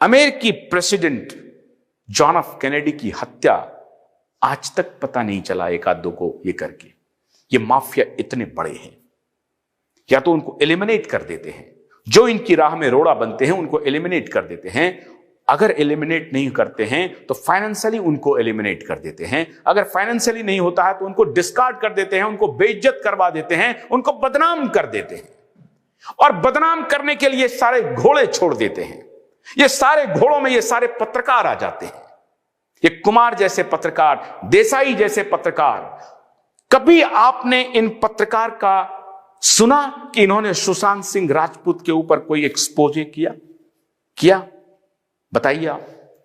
अमेरिकी president John F Kennedy की हत्या आज तक पता नहीं चला एक आध दो को ये करके। ये माफिया इतने बड़े हैं, या तो उनको एलिमिनेट कर देते हैं, जो इनकी राह में रोड़ा बनते हैं उनको एलिमिनेट कर देते हैं। अगर एलिमिनेट नहीं करते हैं तो फाइनेंशियली उनको एलिमिनेट कर देते हैं। अगर फाइनेंशियली नहीं होता है तो उनको डिस्कार्ड कर देते हैं, उनको बेइज्जत करवा देते हैं, उनको बदनाम कर देते हैं। और बदनाम करने के लिए सारे घोड़े छोड़ देते हैं। ये सारे घोड़ों में ये सारे पत्रकार आ जाते हैं। ये कुमार जैसे पत्रकार, देसाई जैसे पत्रकार। कभी आपने इन पत्रकार का सुना कि इन्होंने सुशांत सिंह राजपूत के ऊपर कोई एक्सपोजे किया? बताइए आप,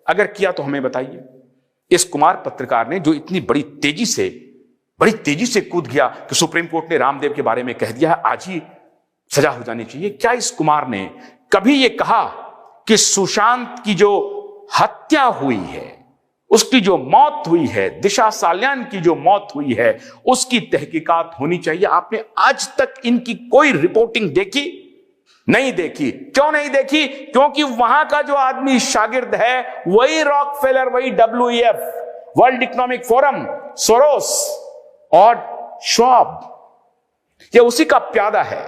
अगर किया तो हमें बताइए। इस कुमार पत्रकार ने जो इतनी बड़ी तेजी से कूद गया कि सुप्रीम कोर्ट ने रामदेव के बारे में कह दिया है आज ही सजा हो जानी चाहिए। क्या इस कुमार ने कभी यह कहा कि सुशांत की जो हत्या हुई है, उसकी जो मौत हुई है, दिशा साल्यान की जो मौत हुई है, उसकी तहकीकात होनी चाहिए? आपने आज तक इनकी कोई रिपोर्टिंग देखी? नहीं देखी। क्यों नहीं देखी? क्योंकि वहां का जो आदमी शागिर्द है वही रॉकफेलर, वही WEF, World Economic Forum, Soros और श्वाब, ये उसी का प्यादा है।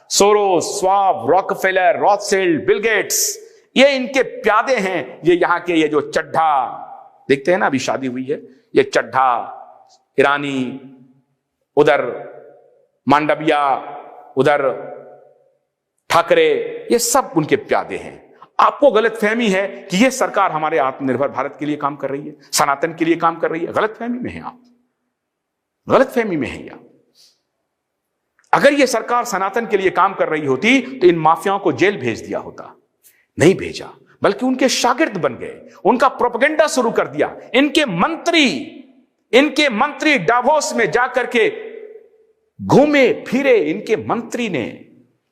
Soros, Schwab, Rockefeller, Rothschild, Bill Gates, ये इनके प्यादे हैं। ये यहां के ये जो चड्ढा देखते हैं ना, अभी शादी हुई है, ये चड्ढा, ईरानी, उधर मांडविया, उधर ठाकरे, ये सब उनके प्यादे हैं। आपको गलतफहमी है कि ये सरकार हमारे आत्मनिर्भर भारत के लिए काम कर रही है, सनातन के लिए काम कर रही है। गलतफहमी में है आप, गलतफहमी में है आप। अगर ये सरकार सनातन के लिए काम कर रही होती तो इन माफियाओं को जेल भेज दिया होता। नहीं भेजा, बल्कि उनके शागिर्द बन गए, उनका प्रोपेगेंडा शुरू कर दिया। इनके मंत्री डावोस में जाकर के घूमे फिरे। इनके मंत्री ने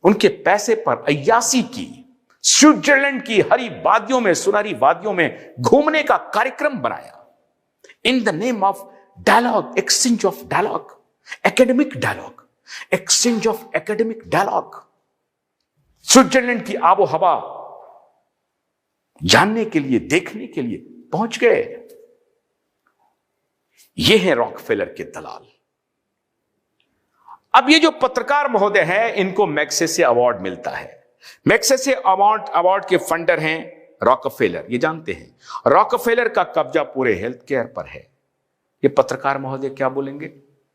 उनके पैसे पर अय्यासी की, स्विट्जरलैंड की हरी वादियों में, सुनहरी वादियों में घूमने का कार्यक्रम बनाया। In the name of dialogue, exchange of dialogue, academic dialogue, exchange of academic dialogue. Switzerland की आबो हवा जानने के लिए, देखने के लिए पहुंच गए। ये हैं रॉकफेलर के दलाल। अब ये जो पत्रकार महोदय है, इनको मैग्सेसे अवार्ड मिलता है। मैग्सेसे अवार्ड के फंडर हैं रॉकफेलर, ये जानते हैं। रॉकफेलर का कब्जा पूरे हेल्थ केयर पर है। ये पत्रकार महोदय क्या बोलेंगे?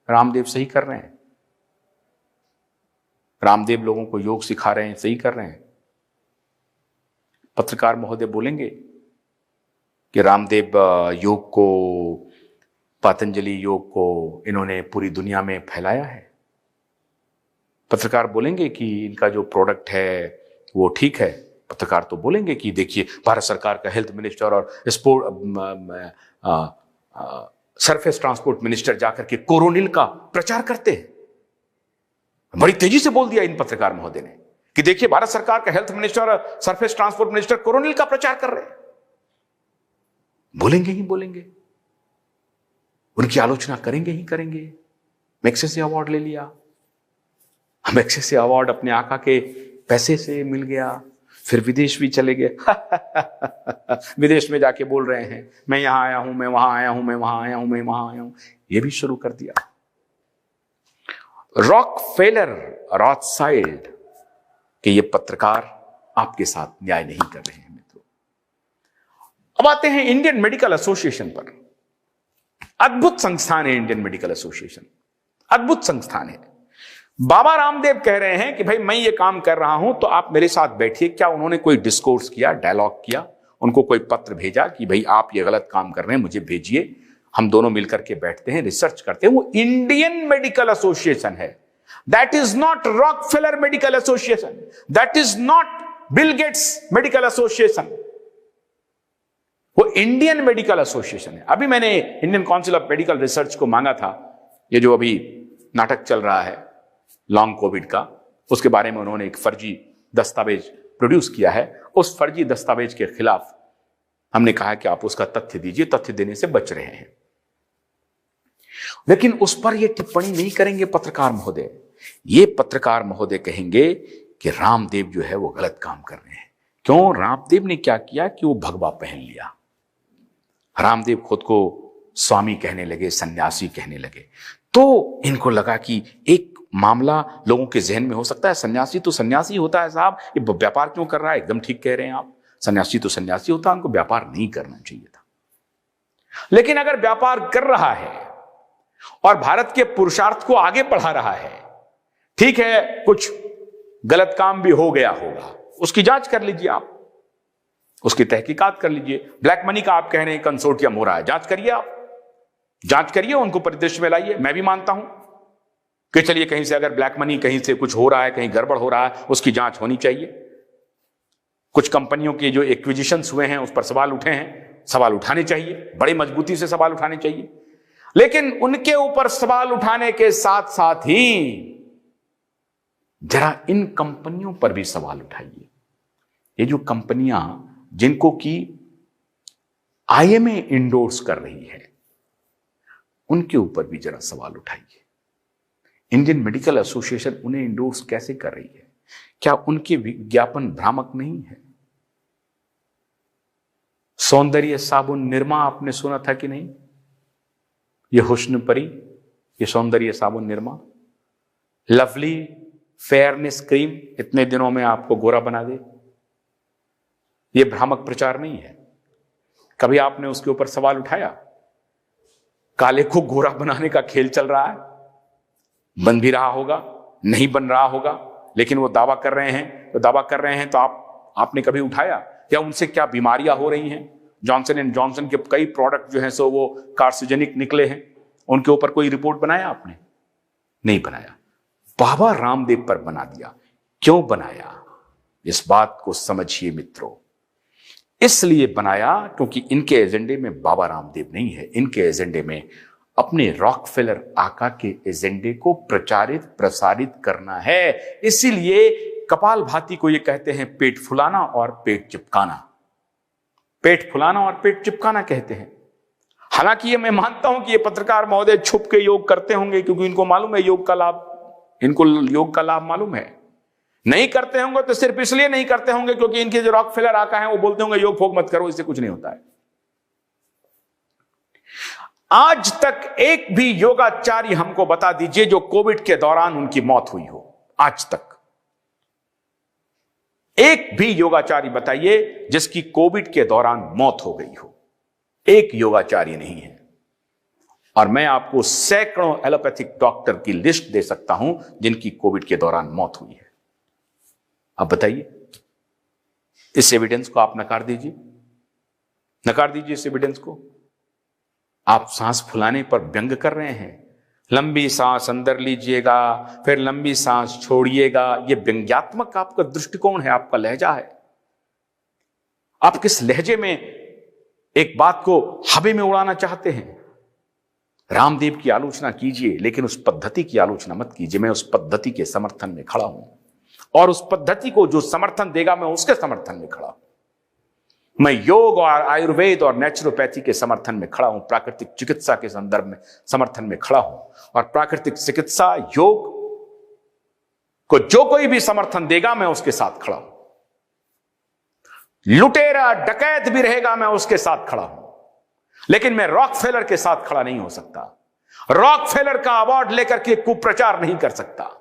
रामदेव सही कर रहे हैं, रामदेव लोगों को योग सिखा रहे हैं, सही कर रहे हैं। पत्रकार महोदय बोलेंगे कि रामदेव योग को, पतंजलि योग को इन्होंने पूरी दुनिया में फैलाया है। पत्रकार बोलेंगे कि इनका जो प्रोडक्ट है वो ठीक है। पत्रकार तो बोलेंगे कि देखिए भारत सरकार का हेल्थ मिनिस्टर और सरफेस ट्रांसपोर्ट मिनिस्टर जाकर के कोरोनिल का प्रचार करते हैं। बड़ी तेजी से बोल दिया इन पत्रकार महोदय ने कि देखिए भारत सरकार का हेल्थ मिनिस्टर और सरफेस ट्रांसपोर्ट मिनिस्टर कोरोनिल का प्रचार कर रहे हैं। बोलेंगे ही बोलेंगे, उनकी आलोचना करेंगे ही करेंगे। मैग्सेसे अवार्ड ले लिया, मैग्सेसे अवार्ड अपने आका के पैसे से मिल गया, फिर विदेश भी चले गए। विदेश में जाके बोल रहे हैं मैं यहां आया हूं, मैं वहां आया हूं, मैं वहां आया हूं, मैं वहां आया हूं। ये भी शुरू कर दिया। रॉकफेलर, रॉथशाइल्ड कि ये पत्रकार आपके साथ न्याय नहीं कर रहे हैं मित्रों। अब आते हैं इंडियन मेडिकल एसोसिएशन पर। अद्भुत संस्थान है इंडियन मेडिकल एसोसिएशन, अद्भुत संस्थान है। बाबा रामदेव कह रहे हैं कि भाई मैं ये काम कर रहा हूं तो आप मेरे साथ बैठिए। क्या उन्होंने कोई डिस्कोर्स किया, डायलॉग किया? उनको कोई पत्र भेजा कि भाई आप ये गलत काम कर रहे हैं, मुझे भेजिए, हम दोनों मिलकर के बैठते हैं, रिसर्च करते हैं। वो इंडियन मेडिकल एसोसिएशन है। That is not Rockefeller medical association, that is not Bill Gates medical association. वो इंडियन मेडिकल एसोसिएशन है। अभी मैंने Indian council of medical research को मांगा था, ये जो अभी नाटक चल रहा है लॉन्ग कोविड का, उसके बारे में उन्होंने एक फर्जी दस्तावेज प्रोड्यूस किया है। उस फर्जी दस्तावेज के खिलाफ हमने कहा कि आप उसका तथ्य दीजिए, तथ्य देने से बच रहे हैं। लेकिन उस पर यह टिप्पणी नहीं करेंगे पत्रकार महोदय। ये पत्रकार महोदय कहेंगे कि रामदेव जो है वो गलत काम कर रहे हैं। क्यों? रामदेव ने क्या किया कि वो भगवा पहन लिया। रामदेव खुद को स्वामी कहने लगे, सन्यासी कहने लगे। तो इनको लगा कि एक मामला लोगों के जहन में हो सकता है, सन्यासी तो सन्यासी होता है साहब, ये व्यापार क्यों कर रहा है? एकदम ठीक कह रहे हैं आप, सन्यासी तो सन्यासी होता है, उनको व्यापार नहीं करना चाहिए था। लेकिन अगर व्यापार कर रहा है और भारत के पुरुषार्थ को आगे बढ़ा रहा है, ठीक है, कुछ गलत काम भी हो गया होगा, उसकी जांच कर लीजिए आप, उसकी तहकीकात कर लीजिए। ब्लैक मनी का आप कह रहे हैं कंसोर्टियम हो रहा है, जांच करिए, आप जांच करिए, उनको परिदृश्य में लाइए। मैं भी मानता हूं कि चलिए कहीं से अगर ब्लैक मनी कहीं से कुछ हो रहा है, कहीं गड़बड़ हो रहा है, उसकी जांच होनी चाहिए। कुछ कंपनियों के जो एक्विजिशंस हुए हैं उस पर सवाल उठे हैं, सवाल उठाने चाहिए, बड़ी मजबूती से सवाल उठाने चाहिए। लेकिन उनके ऊपर सवाल उठाने के साथ साथ ही जरा इन कंपनियों पर भी सवाल उठाइए। ये जो कंपनियां जिनको कि आईएमए इंडोर्स कर रही है, उनके ऊपर भी जरा सवाल उठाइए। इंडियन मेडिकल एसोसिएशन उन्हें इंडोर्स कैसे कर रही है? क्या उनके विज्ञापन भ्रामक नहीं है? सौंदर्य साबुन निरमा आपने सुना था कि नहीं? ये हुस्न परी, ये सौंदर्य साबुन निरमा, लवली फेयरनेस क्रीम इतने दिनों में आपको गोरा बना दे, ये भ्रामक प्रचार नहीं है? कभी आपने उसके ऊपर सवाल उठाया? काले को गोरा बनाने का खेल चल रहा है, बन भी रहा होगा, नहीं बन रहा होगा, लेकिन वो दावा कर रहे हैं, तो आपने कभी उठाया या उनसे क्या बीमारियां हो रही हैं? जॉनसन एंड जॉनसन के कई प्रोडक्ट जो हैं सो वो कार्सिजेनिक निकले हैं, उनके ऊपर कोई रिपोर्ट बनाया आपने? नहीं बनाया। बाबा रामदेव पर बना दिया। क्यों बनाया? इस बात को समझिए मित्रों। इसलिए बनाया क्योंकि इनके एजेंडे में बाबा रामदेव नहीं है, इनके एजेंडे में अपने रॉकफेलर आका के एजेंडे को प्रचारित प्रसारित करना है। इसीलिए कपालभाति को ये कहते हैं पेट फुलाना और पेट चिपकाना। पेट फुलाना और पेट चिपकाना कहते हैं। हालांकि ये मैं मानता हूं कि ये पत्रकार महोदय छुप के योग करते होंगे, क्योंकि इनको मालूम है योग का लाभ, इनको योग का लाभ मालूम है। नहीं करते होंगे तो सिर्फ इसलिए नहीं करते होंगे क्योंकि इनके जो रॉकफेलर आका है वो बोलते होंगे योग फोक मत करो, इससे कुछ नहीं होता है। आज तक एक भी योगाचार्य हमको बता दीजिए जो कोविड के दौरान उनकी मौत हुई हो। आज तक एक भी योगाचार्य बताइए जिसकी कोविड के दौरान मौत हो गई हो। एक योगाचार्य नहीं है। और मैं आपको सैकड़ों एलोपैथिक डॉक्टर की लिस्ट दे सकता हूं जिनकी कोविड के दौरान मौत हुई है। अब बताइए, इस एविडेंस को आप नकार दीजिए, नकार दीजिए इस एविडेंस को। आप सांस फुलाने पर व्यंग कर रहे हैं। लंबी सांस अंदर लीजिएगा, फिर लंबी सांस छोड़िएगा। यह व्यंग्यात्मक आपका दृष्टिकोण है, आपका लहजा है। आप किस लहजे में एक बात को हवा में उड़ाना चाहते हैं। रामदेव की आलोचना कीजिए, लेकिन उस पद्धति की आलोचना मत कीजिए। मैं उस पद्धति के समर्थन में खड़ा हूं, और उस पद्धति को जो समर्थन देगा मैं उसके समर्थन में खड़ा हूं। मैं योग और आयुर्वेद और नेचुरोपैथी के समर्थन में खड़ा हूं, प्राकृतिक चिकित्सा के संदर्भ में समर्थन में खड़ा हूं। और प्राकृतिक चिकित्सा योग को जो कोई भी समर्थन देगा मैं उसके साथ खड़ा हूं। लुटेरा डकैत भी रहेगा मैं उसके साथ खड़ा हूं, लेकिन मैं रॉकफेलर के साथ खड़ा नहीं हो सकता। रॉकफेलर का अवार्ड लेकर के कुप्रचार नहीं कर सकता।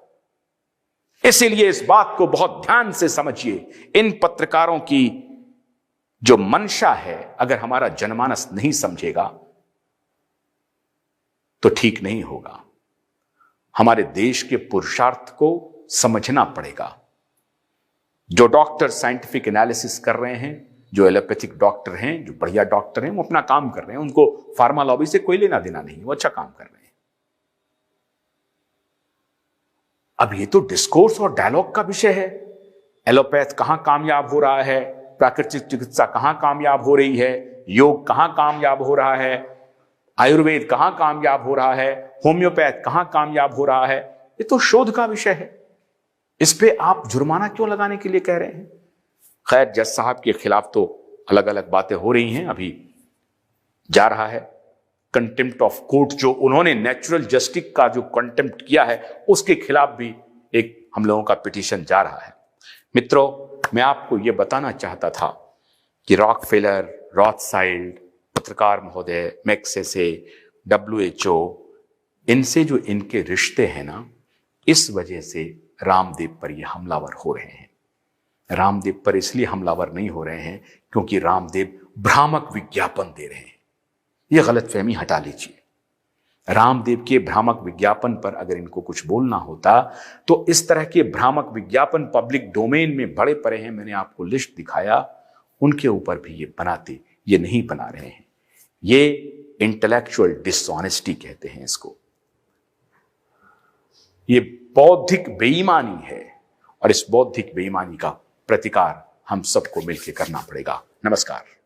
इसीलिए इस बात को बहुत ध्यान से समझिए। इन पत्रकारों की जो मंशा है, अगर हमारा जनमानस नहीं समझेगा तो ठीक नहीं होगा। हमारे देश के पुरुषार्थ को समझना पड़ेगा। जो डॉक्टर साइंटिफिक एनालिसिस कर रहे हैं, जो एलोपैथिक डॉक्टर हैं, जो बढ़िया डॉक्टर हैं, वो अपना काम कर रहे हैं। उनको फार्मा लॉबी से कोई लेना देना नहीं, वो अच्छा काम कर रहे हैं। अब ये तो डिस्कोर्स और डायलॉग का विषय है। एलोपैथ कहां कामयाब हो रहा है, प्राकृतिक चिकित्सा कहां कामयाब हो रही है, योग कहां कामयाब हो रहा है, आयुर्वेद कहां कामयाब हो रहा है, होम्योपैथ कहां कामयाब हो रहा है, ये तो शोध का विषय है। इस पे आप जुर्माना क्यों लगाने के लिए कह रहे हैं? खैर, जज साहब के खिलाफ तो अलग अलग बातें हो रही हैं, अभी जा रहा है कंटेम्प्ट ऑफ कोर्ट। जो उन्होंने नेचुरल जस्टिस का जो कंटेम्प्ट किया है उसके खिलाफ भी एक हम लोगों का पिटीशन जा रहा है। मित्रों, मैं आपको यह बताना चाहता था कि रॉकफेलर, रॉथसाइल्ड, पत्रकार महोदय, मैक्सेसे, WHO, इनसे जो इनके रिश्ते हैं ना, इस वजह से रामदेव पर ये हमलावर हो रहे हैं। रामदेव पर इसलिए हमलावर नहीं हो रहे हैं क्योंकि रामदेव भ्रामक विज्ञापन दे रहे हैं। यह गलतफहमी हटा लीजिए। रामदेव के भ्रामक विज्ञापन पर अगर इनको कुछ बोलना होता तो इस तरह के भ्रामक विज्ञापन पब्लिक डोमेन में बड़े पड़े हैं, मैंने आपको लिस्ट दिखाया, उनके ऊपर भी ये बनाते, ये नहीं बना रहे हैं। ये इंटेलेक्चुअल डिसऑनेस्टी कहते हैं इसको। ये बौद्धिक बेईमानी है और इस बौद्धिक बेईमानी का प्रतिकार हम सबको मिलकर करना पड़ेगा। नमस्कार।